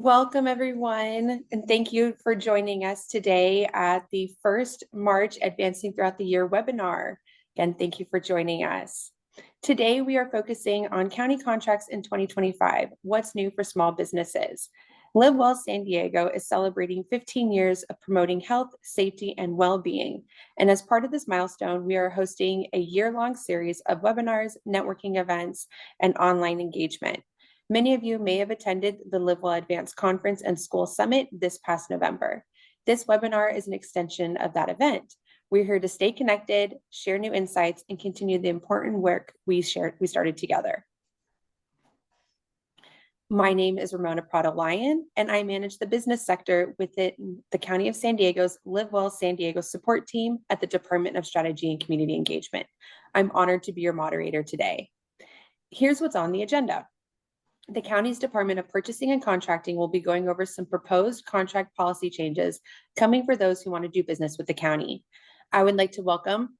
Welcome, everyone, and thank you for joining us today at the first March Advancing Throughout the Year webinar. Again, thank you for joining us. Today, we are focusing on county contracts in 2025, what's new for small businesses. Live Well San Diego is celebrating 15 years of promoting health, safety, and well-being. And as part of this milestone, we are hosting a year-long series of webinars, networking events, and online engagement. Many of you may have attended the Live Well Advanced Conference and School Summit this past November. This webinar is an extension of that event. We're here to stay connected, share new insights, and continue the important work we started together. My name is Ramona Prado-Lyon, and I manage the business sector within the County of San Diego's Live Well San Diego support team at the Department of Strategy and Community Engagement. I'm honored to be your moderator today. Here's what's on the agenda. The county's Department of Purchasing and Contracting will be going over some proposed contract policy changes coming for those who want to do business with the county. I would like to welcome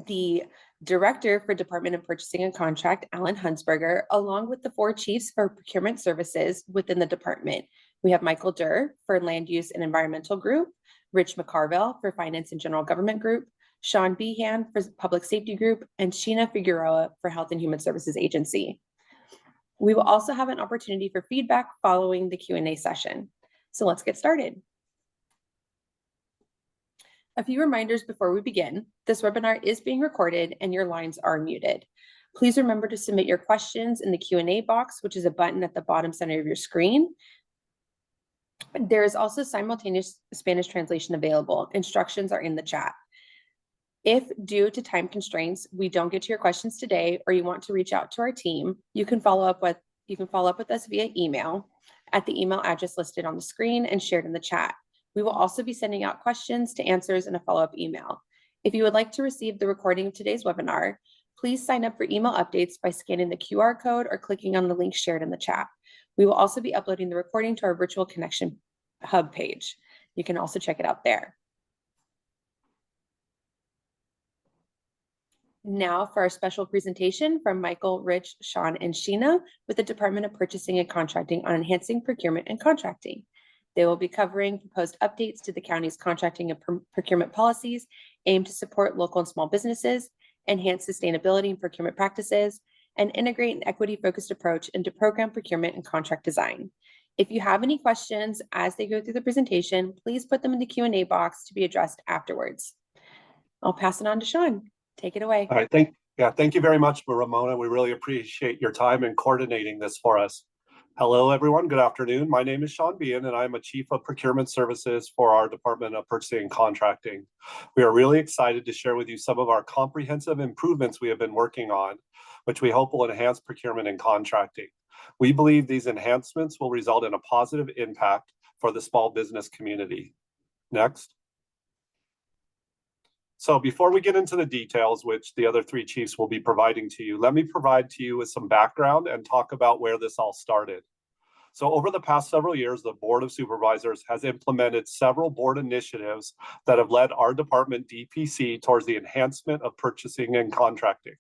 the Director for Department of Purchasing and Contract, Alan Hunsberger, along with the 4 chiefs for procurement services within the department. We have Michael Durr for Land Use and Environmental Group, Rich McCarville for Finance and General Government Group, Sean Behan for Public Safety Group, and Sheena Figueroa for Health and Human Services Agency. We will also have an opportunity for feedback following the Q&A session. So let's get started. A few reminders before we begin. This webinar is being recorded and your lines are muted. Please remember to submit your questions in the Q&A box, which is a button at the bottom center of your screen. There is also simultaneous Spanish translation available. Instructions are in the chat. If due to time constraints, we don't get to your questions today, or you want to reach out to our team, you can follow up with us via email at the email address listed on the screen and shared in the chat. We will also be sending out questions to answers in a follow-up email. If you would like to receive the recording of today's webinar, please sign up for email updates by scanning the QR code or clicking on the link shared in the chat. We will also be uploading the recording to our virtual connection hub page. You can also check it out there. Now for our special presentation from Michael, Rich, Sean, and Sheena with the Department of Purchasing and Contracting on enhancing procurement and contracting. They will be covering proposed updates to the county's contracting and procurement policies aimed to support local and small businesses, enhance sustainability and procurement practices, and integrate an equity-focused approach into program procurement and contract design. If you have any questions as they go through the presentation, please put them in the Q&A box to be addressed afterwards. I'll pass it on to Sean. Take it away. All right, thank you very much, Ramona. We really appreciate your time in coordinating this for us. Hello, everyone. Good afternoon. My name is Sean Behan, and I'm a Chief of Procurement Services for our Department of Purchasing and Contracting. We are really excited to share with you some of our comprehensive improvements we have been working on, which we hope will enhance procurement and contracting. We believe these enhancements will result in a positive impact for the small business community. Next. So before we get into the details, which the other 3 chiefs will be providing to you, let me provide to you with some background and talk about where this all started. So over the past several years, the Board of Supervisors has implemented several board initiatives that have led our department DPC towards the enhancement of purchasing and contracting.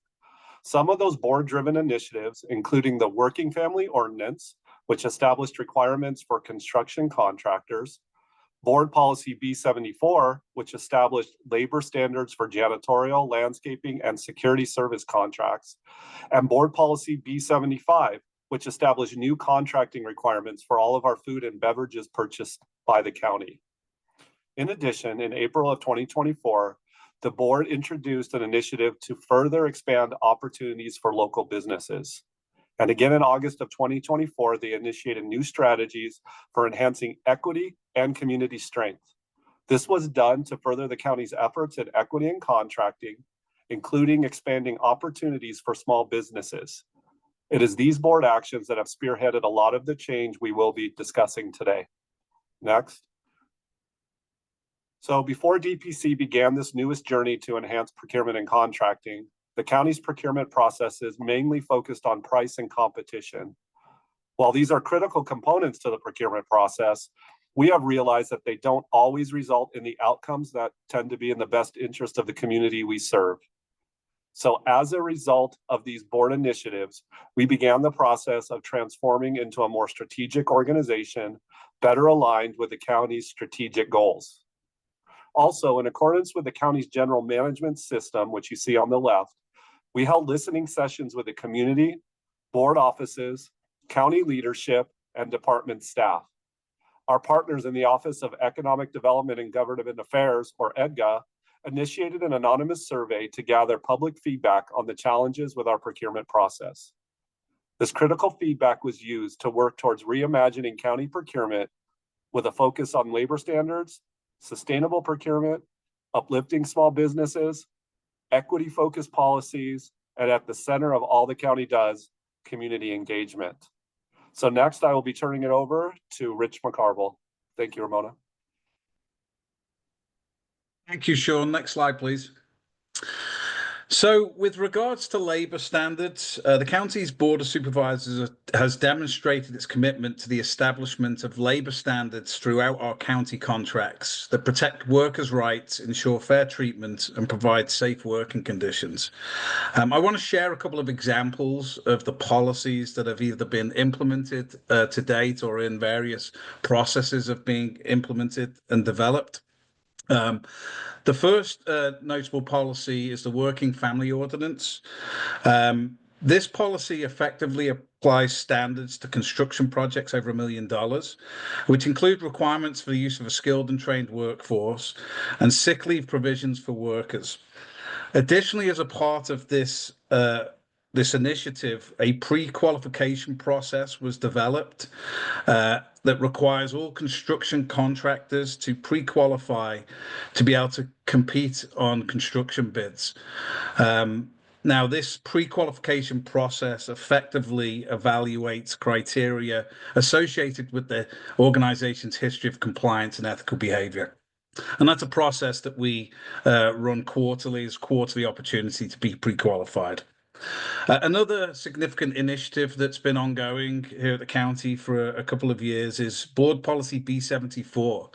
Some of those board-driven initiatives, including the Working Family Ordinance, which established requirements for construction contractors, Board Policy B74, which established labor standards for janitorial, landscaping, and security service contracts, and Board Policy B75, which established new contracting requirements for all of our food and beverages purchased by the county. In addition, in April of 2024, the board introduced an initiative to further expand opportunities for local businesses. And again, in August of 2024, they initiated new strategies for enhancing equity and community strength. This was done to further the county's efforts in equity and contracting, including expanding opportunities for small businesses. It is these board actions that have spearheaded a lot of the change we will be discussing today. Next. So before DPC began this newest journey to enhance procurement and contracting, the county's procurement processes mainly focused on price and competition. While these are critical components to the procurement process, we have realized that they don't always result in the outcomes that tend to be in the best interest of the community we serve. So as a result of these board initiatives, we began the process of transforming into a more strategic organization, better aligned with the county's strategic goals. Also, in accordance with the county's general management system, which you see on the left, we held listening sessions with the community, board offices, county leadership, and department staff. Our partners in the Office of Economic Development and Government Affairs, or EDGA, initiated an anonymous survey to gather public feedback on the challenges with our procurement process. This critical feedback was used to work towards reimagining county procurement with a focus on labor standards, sustainable procurement, uplifting small businesses, equity-focused policies, and at the center of all the county does, community engagement. So next, I will be turning it over to Rich McCarville. Thank you, Ramona. Thank you, Sean. Next slide, please. So with regards to labour standards, the county's Board of Supervisors has demonstrated its commitment to the establishment of labour standards throughout our county contracts that protect workers' rights, ensure fair treatment, and provide safe working conditions. I want to share a couple of examples of the policies that have either been implemented to date or in various processes of being implemented and developed. The first notable policy is the Working Family Ordinance. This policy effectively applies standards to construction projects over $1 million, which include requirements for the use of a skilled and trained workforce and sick leave provisions for workers. Additionally, as a part of this initiative, a pre-qualification process was developed that requires all construction contractors to pre-qualify to be able to compete on construction bids. Now, this pre-qualification process effectively evaluates criteria associated with the organization's history of compliance and ethical behavior. And that's a process that we run quarterly as quarterly opportunity to be pre-qualified. Another significant initiative that's been ongoing here at the county for a couple of years is Board Policy B74,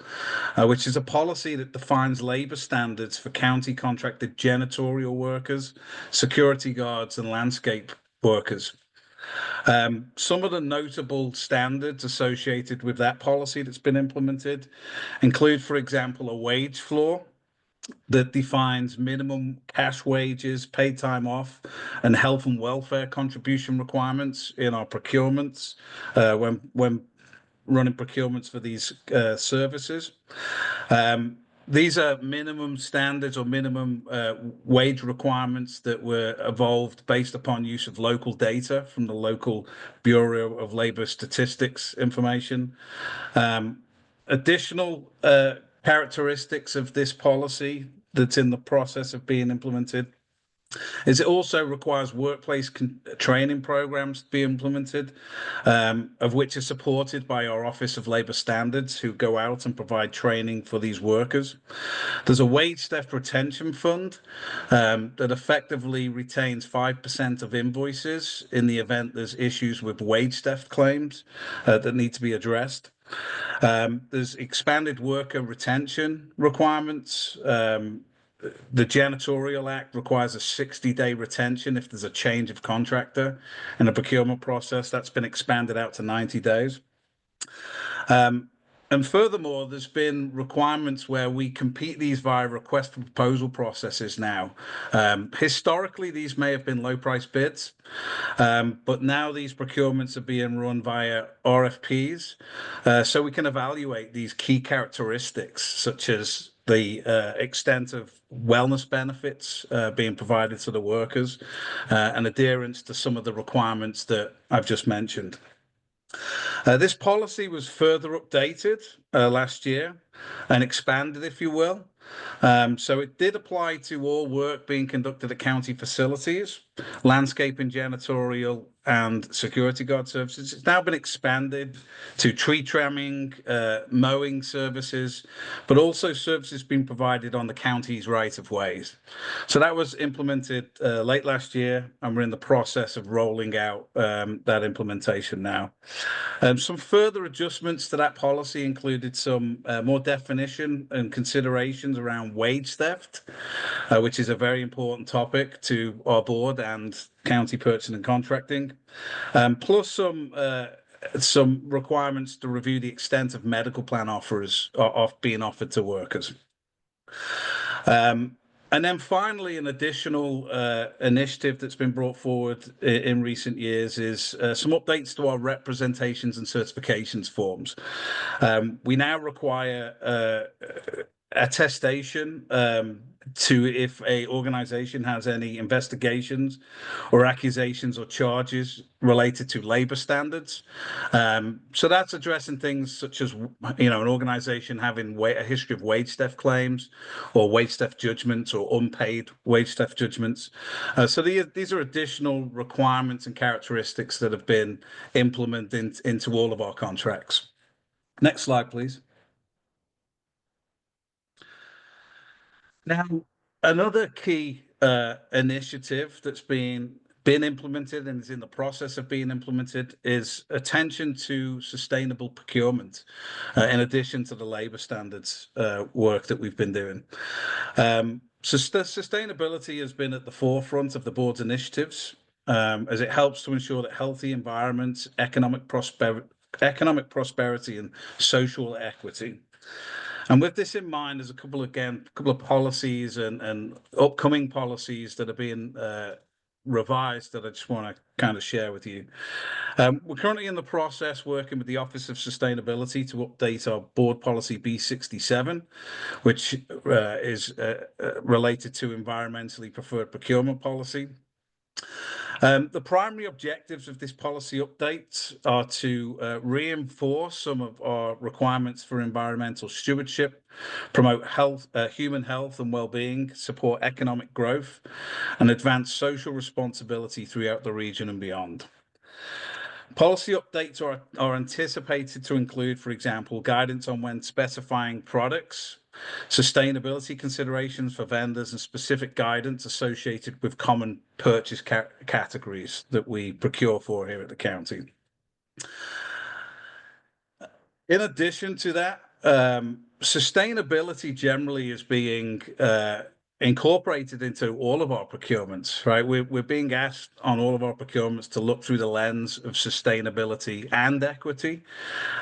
which is a policy that defines labour standards for county contracted janitorial workers, security guards, and landscape workers. Some of the notable standards associated with that policy that's been implemented include, for example, a wage floor that defines minimum cash wages, paid time off, and health and welfare contribution requirements in our procurements when running procurements for these services. These are minimum standards or minimum wage requirements that were evolved based upon use of local data from the local Bureau of Labor Statistics information. Additional characteristics of this policy that's in the process of being implemented is it also requires workplace training programs to be implemented, of which are supported by our Office of Labour Standards, who go out and provide training for these workers. There's a wage theft retention fund that effectively retains 5% of invoices in the event there's issues with wage theft claims that need to be addressed. There's expanded worker retention requirements. The Janitorial Act requires a 60-day retention if there's a change of contractor in a procurement process. That's been expanded out to 90 days. And furthermore, there's been requirements where we compete these via request for proposal processes now. Historically, these may have been low price bids, but now these procurements are being run via RFPs. So we can evaluate these key characteristics, such as the extent of wellness benefits being provided to the workers and adherence to some of the requirements that I've just mentioned. This policy was further updated last year and expanded, if you will. So it did apply to all work being conducted at county facilities, landscaping, janitorial, and security guard services. It's now been expanded to tree trimming, mowing services, but also services being provided on the county's right-of-ways. So that was implemented late last year, and we're in the process of rolling out that implementation now. Some further adjustments to that policy included some more definition and considerations around wage theft, which is a very important topic to our board and county purchasing and contracting, plus some requirements to review the extent of medical plan offers being offered to workers. And then finally, an additional initiative that's been brought forward in recent years is some updates to our representations and certifications forms. We now require attestation to if a organization has any investigations or accusations or charges related to labor standards. So that's addressing things such as, an organization having a history of wage theft claims or wage theft judgments or unpaid wage theft judgments. So these are additional requirements and characteristics that have been implemented into all of our contracts. Next slide, please. Now, another key initiative that's been implemented and is in the process of being implemented is attention to sustainable procurement, in addition to the labor standards work that we've been doing. Sustainability has been at the forefront of the board's initiatives, as it helps to ensure that healthy environments, economic prosperity and social equity. And with this in mind, there's a couple of policies and upcoming policies that are being revised that I just want to kind of share with you. We're currently in the process working with the Office of Sustainability to update our board policy B67, which is related to environmentally preferred procurement policy. The primary objectives of this policy update are to reinforce some of our requirements for environmental stewardship, promote human health and well-being, support economic growth, and advance social responsibility throughout the region and beyond. Policy updates are anticipated to include, for example, guidance on when specifying products, sustainability considerations for vendors, and specific guidance associated with common purchase categories that we procure for here at the county. In addition to that, sustainability generally is being incorporated into all of our procurements, right? We're being asked on all of our procurements to look through the lens of sustainability and equity.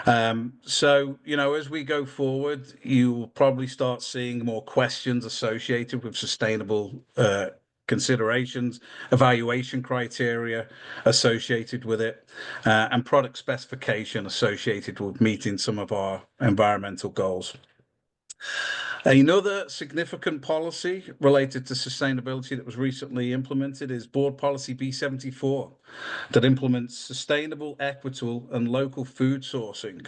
So, as we go forward, you will probably start seeing more questions associated with sustainable considerations, evaluation criteria associated with it, and product specification associated with meeting some of our environmental goals. Another significant policy related to sustainability that was recently implemented is Board Policy B74 that implements sustainable, equitable, and local food sourcing.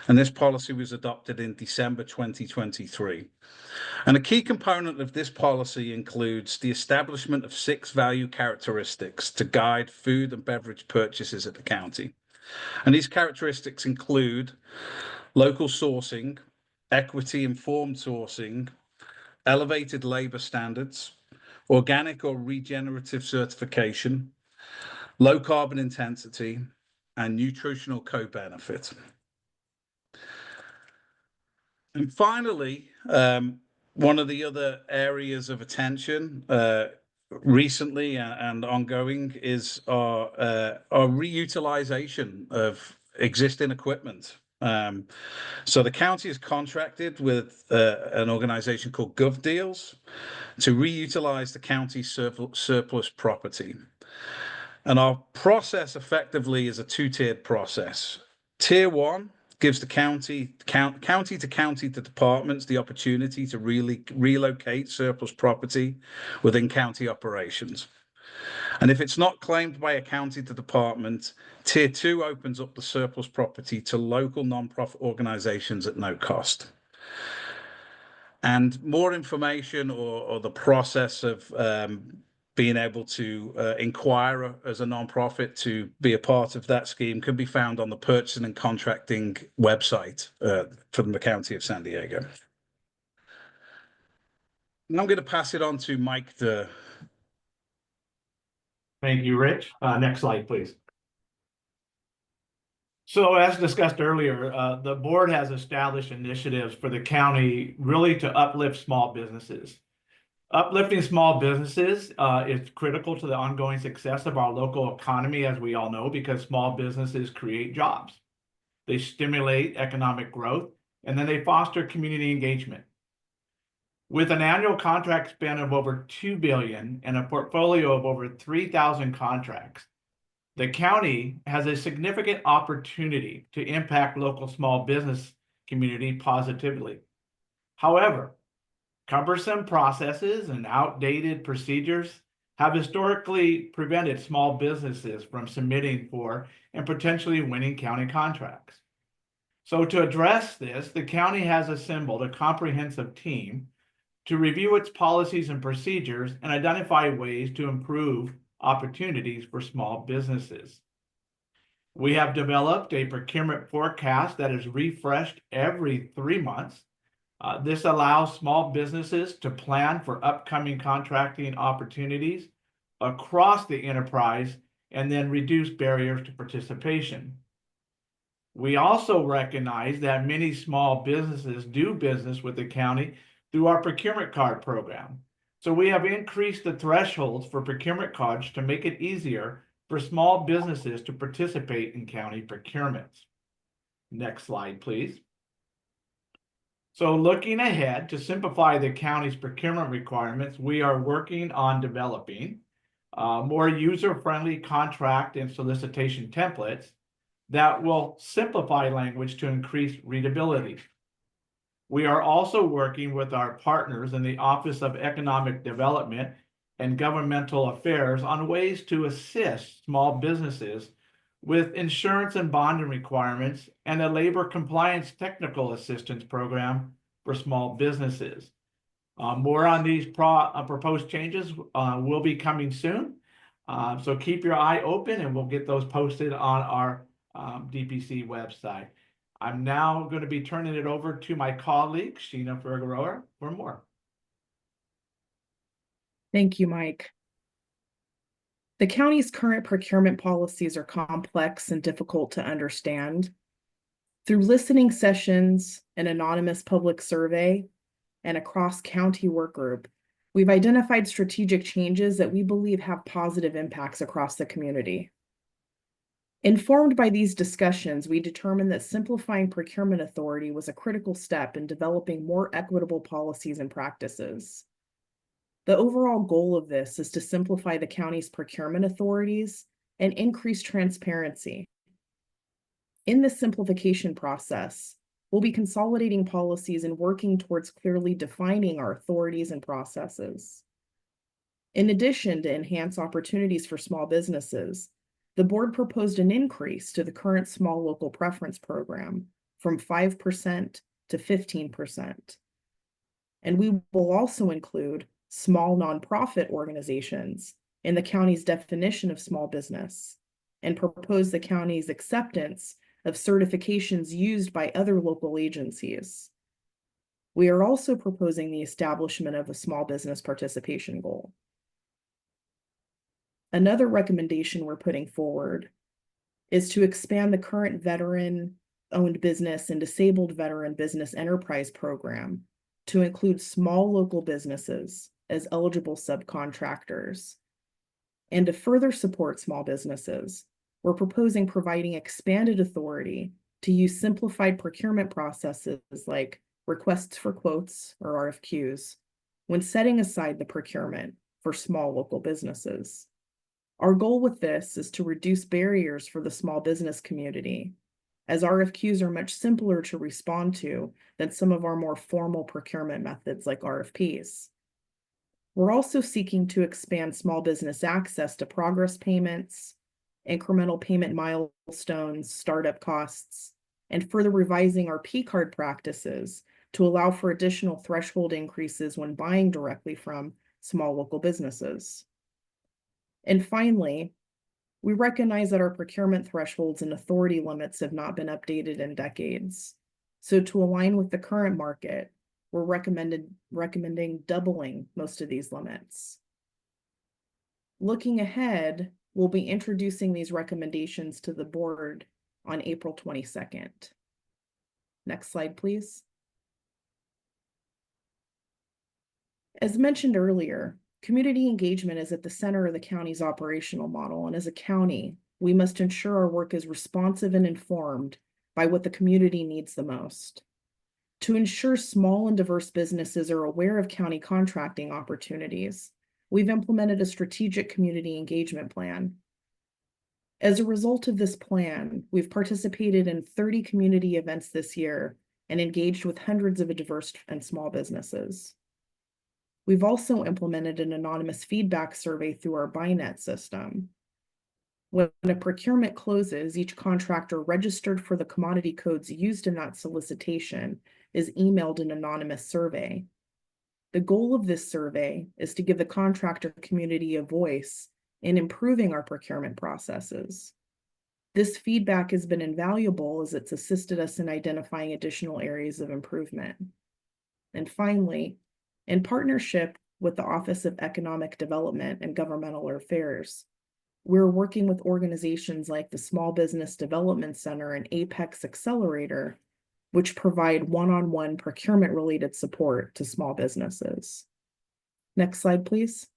And this policy was adopted in December 2023. And a key component of this policy includes the establishment of 6 value characteristics to guide food and beverage purchases at the county. And these characteristics include local sourcing, equity-informed sourcing, elevated labor standards, organic or regenerative certification, low carbon intensity, and nutritional co-benefit. And finally, one of the other areas of attention recently and ongoing is our reutilization of existing equipment. So the county is contracted with an organization called GovDeals to reutilize the county's surplus property. And our process effectively is a 2-tiered process. Tier 1 gives the county to departments the opportunity to really relocate surplus property within county operations. And if it's not claimed by a county to department, Tier 2 opens up the surplus property to local non-profit organizations at no cost. And more information or the process of being able to inquire as a non-profit to be a part of that scheme can be found on the purchasing and contracting website for the County of San Diego. Now I'm going to pass it on to Mike. Thank you, Rich. Next slide, please. So as discussed earlier, the board has established initiatives for the county really to uplift small businesses. Uplifting small businesses is critical to the ongoing success of our local economy, as we all know, because small businesses create jobs. They stimulate economic growth, and then they foster community engagement. With an annual contract span of over $2 billion and a portfolio of over 3,000 contracts, the county has a significant opportunity to impact local small business community positively. However, cumbersome processes and outdated procedures have historically prevented small businesses from submitting for and potentially winning county contracts. So to address this, the county has assembled a comprehensive team to review its policies and procedures and identify ways to improve opportunities for small businesses. We have developed a procurement forecast that is refreshed every 3 months. This allows small businesses to plan for upcoming contracting opportunities across the enterprise and then reduce barriers to participation. We also recognize that many small businesses do business with the county through our procurement card program. So we have increased the thresholds for procurement cards to make it easier for small businesses to participate in county procurements. Next slide, please. So looking ahead to simplify the county's procurement requirements, we are working on developing more user-friendly contract and solicitation templates that will simplify language to increase readability. We are also working with our partners in the Office of Economic Development and Governmental Affairs on ways to assist small businesses with insurance and bonding requirements and a labor compliance technical assistance program for small businesses. More on these proposed changes will be coming soon. So keep your eye open and we'll get those posted on our DPC website. I'm now going to be turning it over to my colleague, Sheena Figueroa, for more. Thank you, Mike. The county's current procurement policies are complex and difficult to understand. Through listening sessions, an anonymous public survey, and a cross-county work group, we've identified strategic changes that we believe have positive impacts across the community. Informed by these discussions, we determined that simplifying procurement authority was a critical step in developing more equitable policies and practices. The overall goal of this is to simplify the county's procurement authorities and increase transparency. In this simplification process, we'll be consolidating policies and working towards clearly defining our authorities and processes. In addition to enhance opportunities for small businesses, the board proposed an increase to the current small local preference program from 5% to 15%. And we will also include small nonprofit organizations in the county's definition of small business and propose the county's acceptance of certifications used by other local agencies. We are also proposing the establishment of a small business participation goal. Another recommendation we're putting forward is to expand the current veteran-owned business and disabled veteran business enterprise program to include small local businesses as eligible subcontractors. And to further support small businesses, we're proposing providing expanded authority to use simplified procurement processes like requests for quotes or RFQs when setting aside the procurement for small local businesses. Our goal with this is to reduce barriers for the small business community, as RFQs are much simpler to respond to than some of our more formal procurement methods like RFPs. We're also seeking to expand small business access to progress payments, incremental payment milestones, startup costs, and further revising our P-card practices to allow for additional threshold increases when buying directly from small local businesses. And finally, we recognize that our procurement thresholds and authority limits have not been updated in decades. So to align with the current market, we're recommending doubling most of these limits. Looking ahead, we'll be introducing these recommendations to the board on April 22nd. Next slide, please. As mentioned earlier, community engagement is at the center of the county's operational model, and as a county, we must ensure our work is responsive and informed by what the community needs the most. To ensure small and diverse businesses are aware of county contracting opportunities, we've implemented a strategic community engagement plan. As a result of this plan, we've participated in 30 community events this year and engaged with hundreds of diverse and small businesses. We've also implemented an anonymous feedback survey through our BINET system. When a procurement closes, each contractor registered for the commodity codes used in that solicitation is emailed an anonymous survey. The goal of this survey is to give the contractor community a voice in improving our procurement processes. This feedback has been invaluable as it's assisted us in identifying additional areas of improvement. And finally, in partnership with the Office of Economic Development and Governmental Affairs, we're working with organizations like the Small Business Development Center and Apex Accelerator, which provide one-on-one procurement-related support to small businesses. Next slide, please.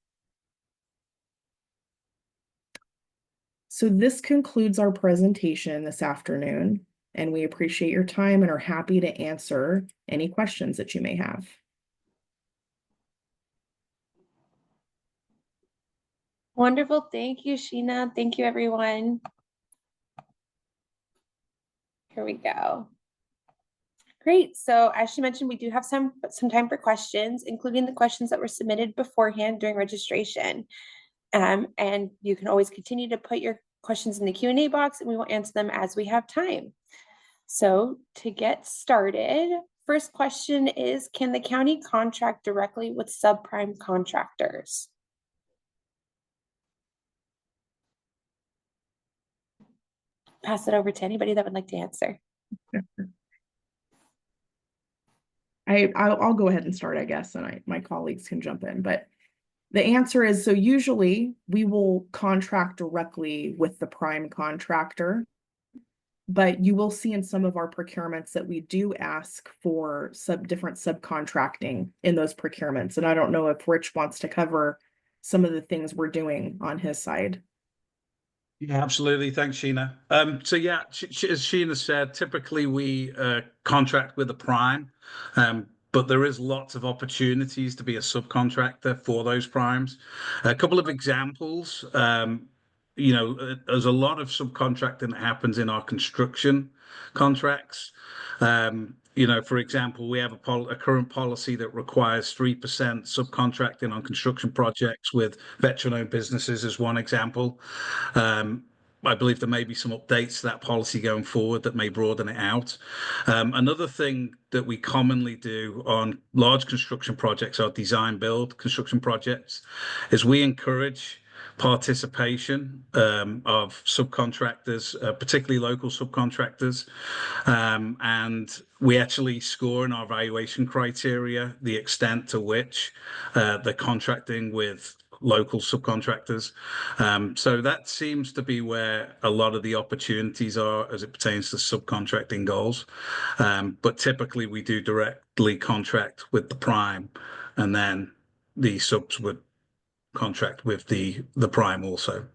So this concludes our presentation this afternoon, and we appreciate your time and are happy to answer any questions that you may have. Wonderful. Thank you, Sheena. Thank you, everyone. Here we go. Great. So as she mentioned, we do have some time for questions, including the questions that were submitted beforehand during registration. And you can always continue to put your questions in the Q&A box and we will answer them as we have time. So to get started, first question is, can the county contract directly with subprime contractors? Pass it over to anybody that would like to answer. I'll go ahead and start, I guess, and my colleagues can jump in. But the answer is, so usually we will contract directly with the prime contractor, but you will see in some of our procurements that we do ask for different subcontracting in those procurements. And I don't know if Rich wants to cover some of the things we're doing on his side. Yeah, absolutely. Thanks, Sheena. So yeah, as Sheena said, typically we contract with a prime, but there is lots of opportunities to be a subcontractor for those primes. A couple of examples, there's a lot of subcontracting that happens in our construction contracts. For example, we have a current policy that requires 3% subcontracting on construction projects with veteran-owned businesses as one example. I believe there may be some updates to that policy going forward that may broaden it out. Another thing that we commonly do on large construction projects, our design build construction projects, is we encourage participation of subcontractors, particularly local subcontractors. And we actually score in our evaluation criteria the extent to which they're contracting with local subcontractors. So that seems to be where a lot of the opportunities are as it pertains to subcontracting goals. But typically we do directly contract with the prime, and then the subs would contract with the prime also.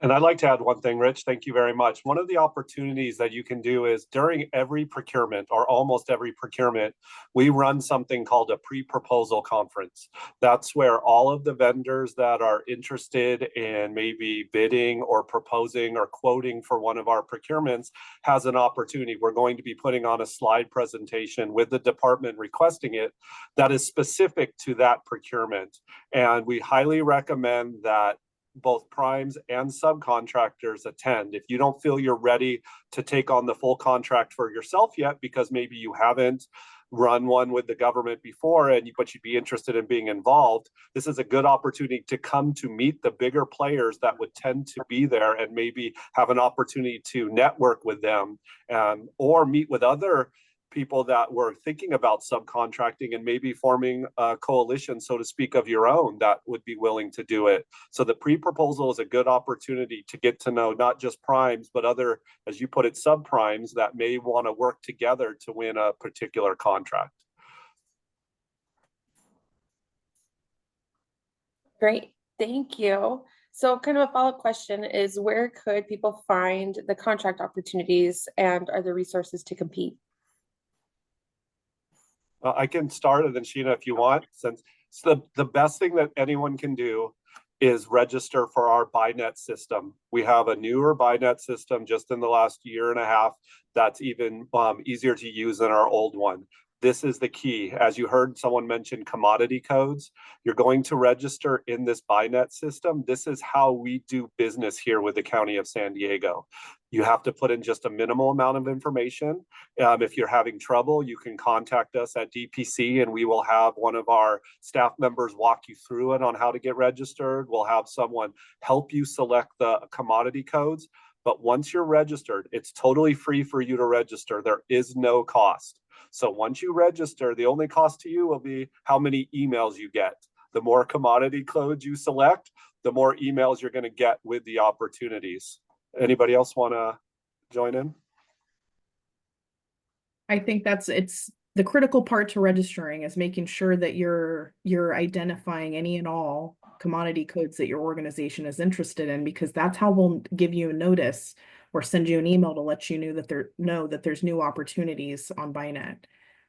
And I'd like to add one thing, Rich. Thank you very much. One of the opportunities that you can do is during every procurement, or almost every procurement, we run something called a pre-proposal conference. That's where all of the vendors that are interested in maybe bidding or proposing or quoting for one of our procurements has an opportunity. We're going to be putting on a slide presentation with the department requesting it that is specific to that procurement. And we highly recommend that both primes and subcontractors attend. If you don't feel you're ready to take on the full contract for yourself yet, because maybe you haven't run one with the government before, but you'd be interested in being involved, this is a good opportunity to come to meet the bigger players that would tend to be there and maybe have an opportunity to network with them, or meet with other people that were thinking about subcontracting and maybe forming a coalition, so to speak, of your own that would be willing to do it. So the pre-proposal is a good opportunity to get to know not just primes, but other, as you put it, subprimes that may want to work together to win a particular contract. Great, thank you. So kind of a follow-up question is, where could people find the contract opportunities, and are there resources to compete? I can start, and then Sheena, if you want, since the best thing that anyone can do is register for our BuyNet system. We have a newer BuyNet system just in the last year and a half that's even easier to use than our old one. This is the key. As you heard someone mention commodity codes, you're going to register in this BuyNet system. This is how we do business here with the County of San Diego. You have to put in just a minimal amount of information. If you're having trouble, you can contact us at DPC and we will have one of our staff members walk you through it on how to get registered. We'll have someone help you select the commodity codes. But once you're registered, it's totally free for you to register. There is no cost. So once you register, the only cost to you will be how many emails you get. The more commodity codes you select, the more emails you're going to get with the opportunities. Anybody else want to join in? I think it's the critical part to registering is making sure that you're identifying any and all commodity codes that your organization is interested in, because that's how we'll give you a notice or send you an email to let you know that there's new opportunities on BuyNet.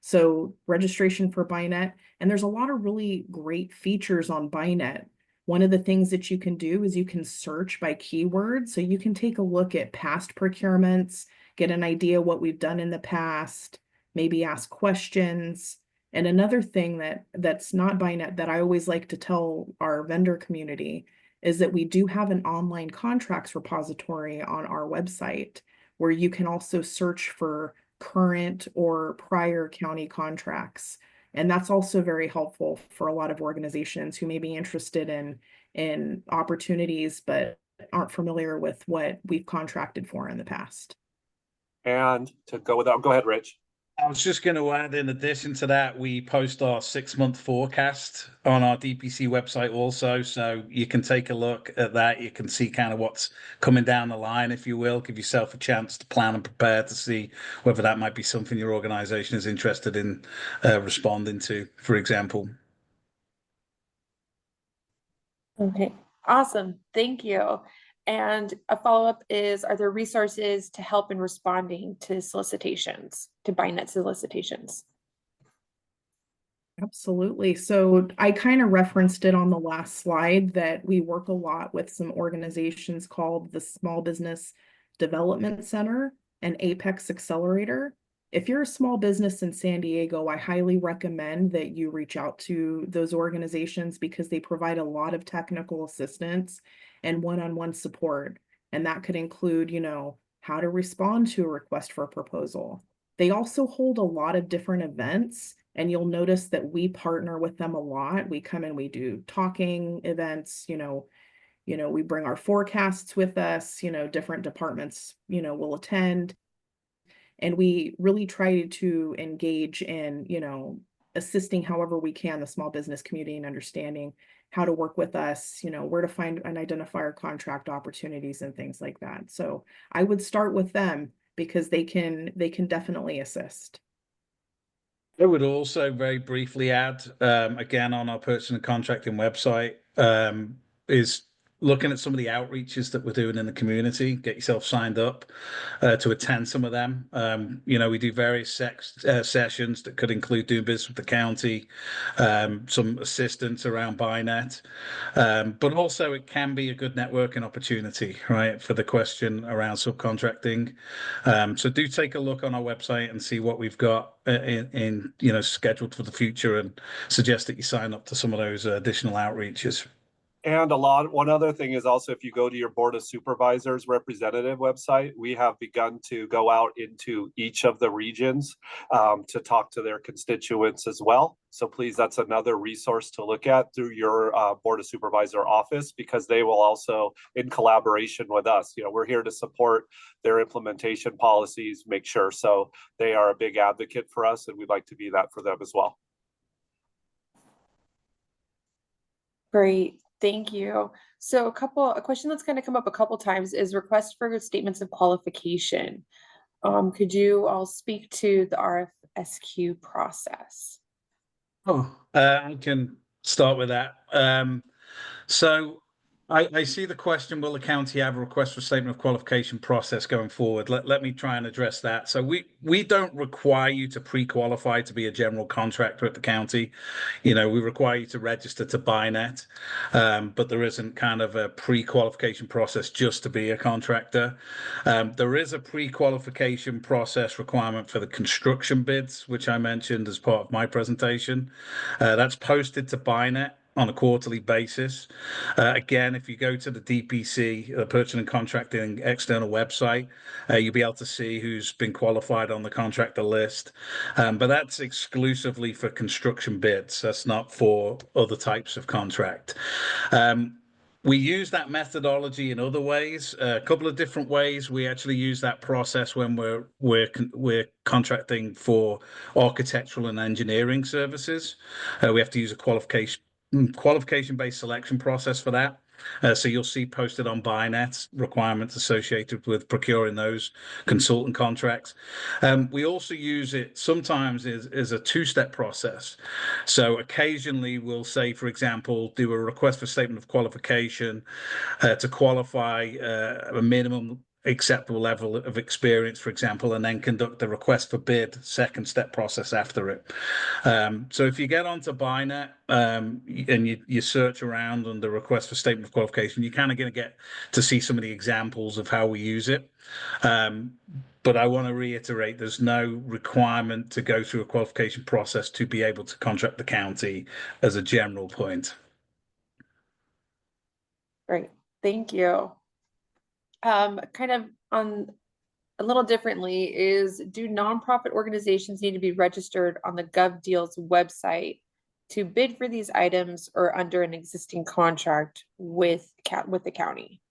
So registration for BuyNet, and there's a lot of really great features on BuyNet. One of the things that you can do is you can search by keyword. So you can take a look at past procurements, get an idea what we've done in the past, maybe ask questions. And another thing that's not BuyNet that I always like to tell our vendor community is that we do have an online contracts repository on our website where you can also search for current or prior county contracts. And that's also very helpful for a lot of organizations who may be interested in opportunities, but aren't familiar with what we've contracted for in the past. And to go with that, go ahead, Rich. I was just going to add, in addition to that, we post our 6-month forecast on our DPC website also. So you can take a look at that. You can see kind of what's coming down the line, if you will. Give yourself a chance to plan and prepare to see whether that might be something your organization is interested in responding to, for example. Okay, awesome. Thank you. And a follow-up is, are there resources to help in responding to solicitations, to BuyNet solicitations? Absolutely. So I kind of referenced it on the last slide that we work a lot with some organizations called the Small Business Development Center and Apex Accelerator. If you're a small business in San Diego, I highly recommend that you reach out to those organizations because they provide a lot of technical assistance and one-on-one support. And that could include, how to respond to a request for a proposal. They also hold a lot of different events, and you'll notice that we partner with them a lot. We come in, we do talking events, we bring our forecasts with us, different departments, will attend. And we really try to engage in, assisting however we can the small business community and understanding how to work with us, where to find and identify our contract opportunities and things like that. So I would start with them because they can definitely assist. I would also very briefly add, again, on our purchasing and contracting website, is looking at some of the outreaches that we're doing in the community. Get yourself signed up to attend some of them. We do various sessions that could include doing business with the county, some assistance around BuyNet, but also it can be a good networking opportunity, right, for the question around subcontracting. So do take a look on our website and see what we've got in scheduled for the future, and suggest that you sign up to some of those additional outreaches. And one other thing is also, if you go to your Board of Supervisors representative website, we have begun to go out into each of the regions to talk to their constituents as well. So please, that's another resource to look at through your Board of Supervisor office, because they will also, in collaboration with us, we're here to support their implementation policies, make sure. So they are a big advocate for us, and we'd like to be that for them as well. Great. Thank you. So a question that's kind of come up a couple times is request for statements of qualification. Could you all speak to the RFSQ process? I can start with that. So I see the question, will the county have a request for statement of qualification process going forward? Let me try and address that. So we don't require you to pre-qualify to be a general contractor at the county. We require you to register to BINET, but there isn't kind of a pre-qualification process just to be a contractor. There is a pre-qualification process requirement for the construction bids, which I mentioned as part of my presentation. That's posted to BINET on a quarterly basis. Again, if you go to the DPC, the Purchasing and Contracting external website, you'll be able to see who's been qualified on the contractor list. But that's exclusively for construction bids. That's not for other types of contract. We use that methodology in other ways, a couple of different ways. We actually use that process when we're contracting for architectural and engineering services. We have to use a qualification-based selection process for that. So you'll see posted on BINET requirements associated with procuring those consultant contracts. We also use it sometimes as a two-step process. So occasionally we'll say, for example, do a request for statement of qualification to qualify a minimum acceptable level of experience, for example, and then conduct the request for bid second step process after it. So if you get onto BINET and you search around on the request for statement of qualification, you're kind of going to get to see some of the examples of how we use it. But I want to reiterate, there's no requirement to go through a qualification process to be able to contract the county as a general point. Great, thank you. Kind of on a little differently is, do nonprofit organizations need to be registered on the GovDeals website to bid for these items or under an existing contract with the county?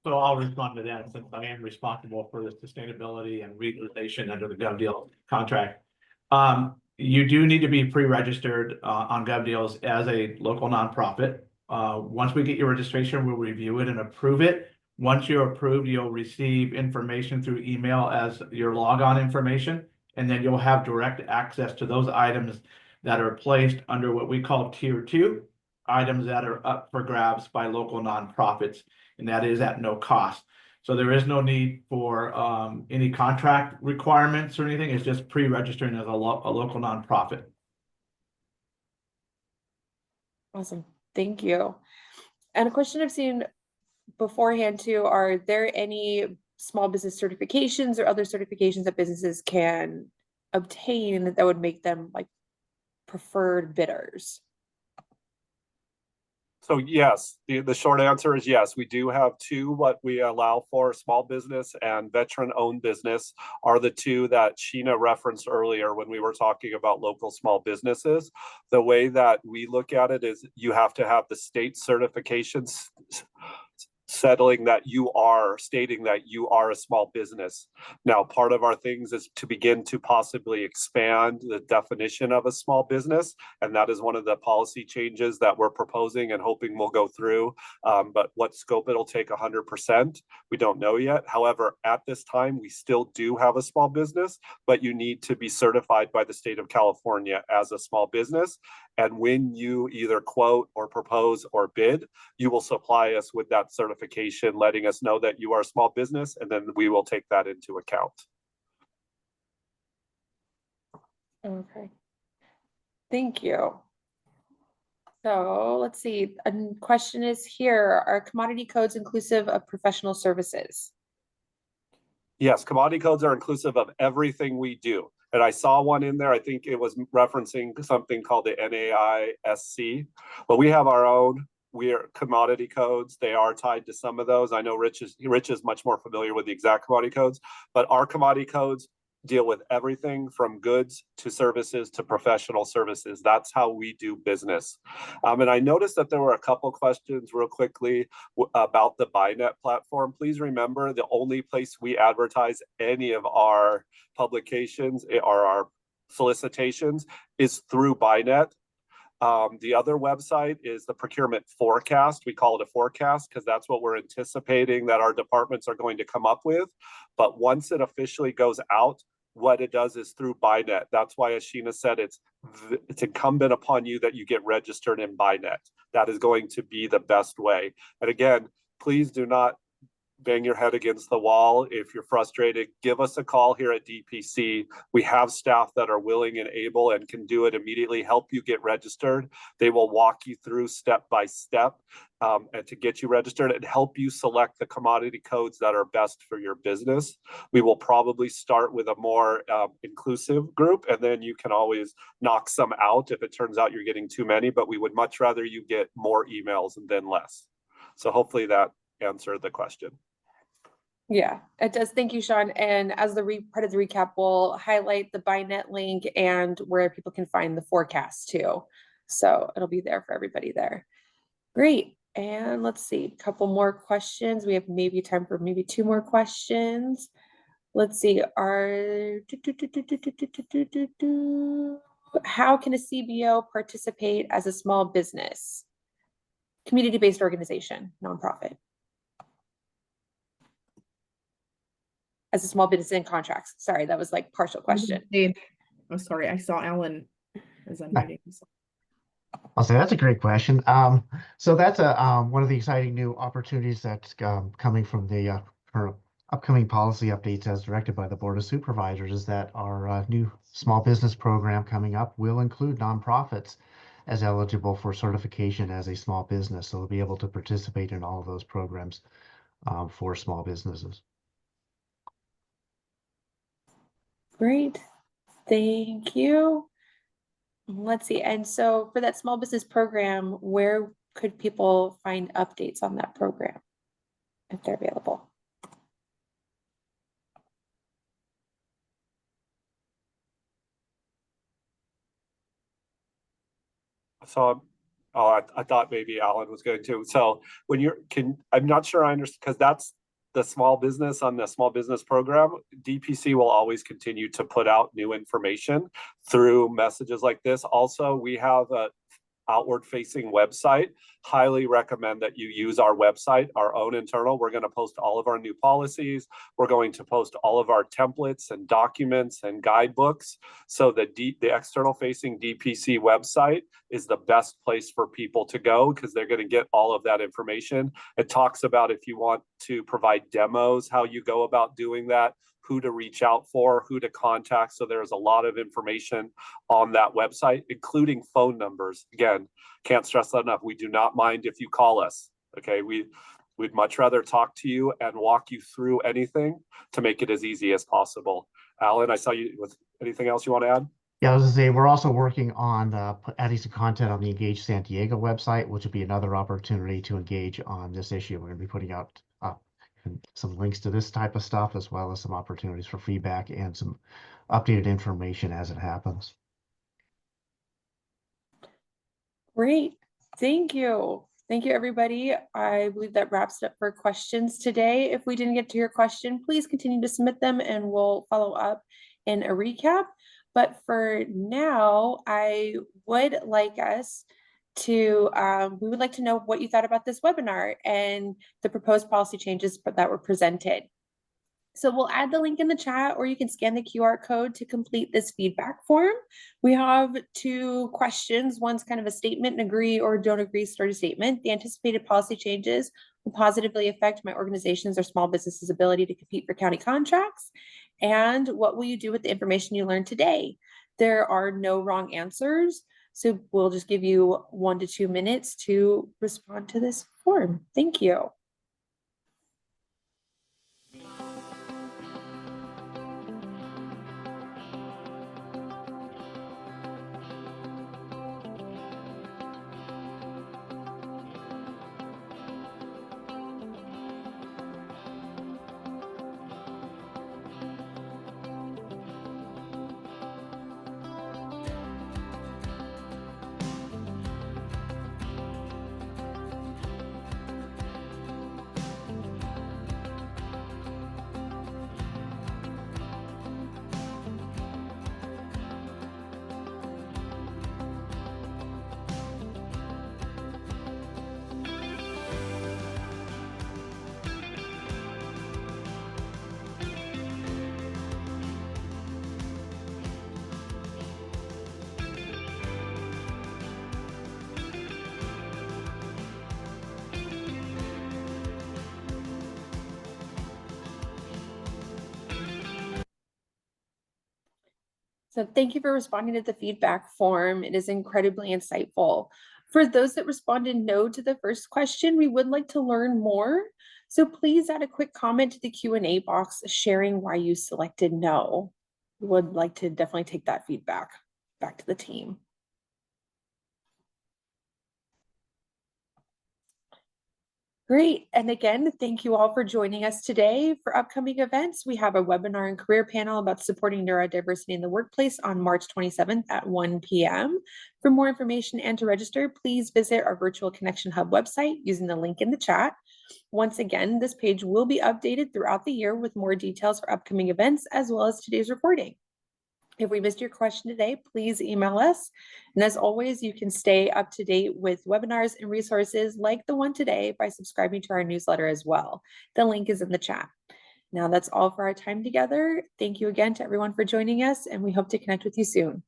So I'll respond to that, since I am responsible for the sustainability and reutilization under the GovDeals contract. You do need to be pre-registered on GovDeals as a local nonprofit. Once we get your registration, we'll review it and approve it. Once you're approved, you'll receive information through email as your logon information, and then you'll have direct access to those items that are placed under what we call Tier 2, items that are up for grabs by local nonprofits, and that is at no cost. So there is no need for any contract requirements or anything. It's just pre-registering as a local nonprofit. Awesome, thank you. And a question I've seen beforehand too, are there any small business certifications or other certifications that businesses can obtain that would make them like preferred bidders? So yes, the short answer is yes. We do have two. What we allow for small business and veteran-owned business are the two that Sheena referenced earlier when we were talking about local small businesses. The way that we look at it is you have to have the state certifications stating that you are a small business. Now, part of our things is to begin to possibly expand the definition of a small business, and that is one of the policy changes that we're proposing and hoping will go through. But what scope it'll take 100%, we don't know yet. However, at this time, we still do have a small business, but you need to be certified by the state of California as a small business. And when you either quote or propose or bid, you will supply us with that certification, letting us know that you are a small business, and then we will take that into account. Okay, thank you. So let's see, a question is here, are commodity codes inclusive of professional services? Yes, commodity codes are inclusive of everything we do. And I saw one in there, I think it was referencing something called the NAISC, but we have our own we're commodity codes. They are tied to some of those. I know Rich is much more familiar with the exact commodity codes, but our commodity codes deal with everything from goods to services to professional services. That's how we do business. And I noticed that there were a couple questions real quickly about the BuyNet platform. Please remember, the only place we advertise any of our publications or our solicitations is through BuyNet. The other website is the procurement forecast. We call it a forecast because that's what we're anticipating that our departments are going to come up with. But once it officially goes out, what it does is through BuyNet. That's why, as Sheena said, it's incumbent upon you that you get registered in BuyNet. That is going to be the best way. And again, please do not bang your head against the wall. If you're frustrated, give us a call here at DPC. We have staff that are willing and able and can do it immediately, help you get registered. They will walk you through step by step and to get you registered and help you select the commodity codes that are best for your business. We will probably start with a more inclusive group, and then you can always knock some out if it turns out you're getting too many, but we would much rather you get more emails than less. So hopefully that answered the question. Yeah, it does. Thank you, Sean. And as the part of the recap, we'll highlight the BuyNet link and where people can find the forecast too. So it'll be there for everybody there. Great. And let's see, a couple more questions. We have maybe time for maybe 2 more questions. Let's see, how can a CBO participate as a small business? Community-based organization, nonprofit. As a small business in contracts. Sorry, that was like partial question. I'm sorry, I saw Alan as unmuting. I'll say that's a great question. So that's one of the exciting new opportunities that's coming from the upcoming policy updates as directed by the Board of Supervisors is that our new small business program coming up will include nonprofits as eligible for certification as a small business. So they'll be able to participate in all of those programs for small businesses. Great, thank you. Let's see, and so for that small business program, where could people find updates on that program if they're available? So I thought maybe Alan was going to. So when I'm not sure I understand, because that's the small business on the small business program. DPC will always continue to put out new information through messages like this. Also, we have a outward facing website. Highly recommend that you use our website, our own internal. We're going to post all of our new policies. We're going to post all of our templates and documents and guidebooks. So the external facing DPC website is the best place for people to go because they're going to get all of that information. It talks about if you want to provide demos, how you go about doing that, who to reach out for, who to contact. So there's a lot of information on that website, including phone numbers. Again, can't stress that enough. We do not mind if you call us. Okay, we'd much rather talk to you and walk you through anything to make it as easy as possible. Alan, I saw you with anything else you want to add? Yeah, I was going to say, we're also working on adding some content on the Engage San Diego website, which would be another opportunity to engage on this issue. We're going to be putting out some links to this type of stuff, as well as some opportunities for feedback and some updated information as it happens. Great, thank you. Thank you, everybody. I believe that wraps it up for questions today. If we didn't get to your question, please continue to submit them and we'll follow up in a recap. But for now, I would like us to, we would like to know what you thought about this webinar and the proposed policy changes that were presented. So we'll add the link in the chat, or you can scan the QR code to complete this feedback form. We have 2 questions. One's kind of a statement, an agree or don't agree sort of statement. The anticipated policy changes will positively affect my organization's or small business's ability to compete for county contracts. And what will you do with the information you learned today? There are no wrong answers. So we'll just give you 1 to 2 minutes to respond to this form. Thank you. So thank you for responding to the feedback form. It is incredibly insightful. For those that responded no to the first question, we would like to learn more. So please add a quick comment to the Q&A box sharing why you selected no. We would like to definitely take that feedback back to the team. Great. And again, thank you all for joining us today. For upcoming events, we have a webinar and career panel about supporting neurodiversity in the workplace on March 27th at 1 p.m. For more information and to register, please visit our Virtual Connection Hub website using the link in the chat. Once again, this page will be updated throughout the year with more details for upcoming events as well as today's recording. If we missed your question today, please email us. And as always, you can stay up to date with webinars and resources like the one today by subscribing to our newsletter as well. The link is in the chat. Now that's all for our time together. Thank you again to everyone for joining us, and we hope to connect with you soon.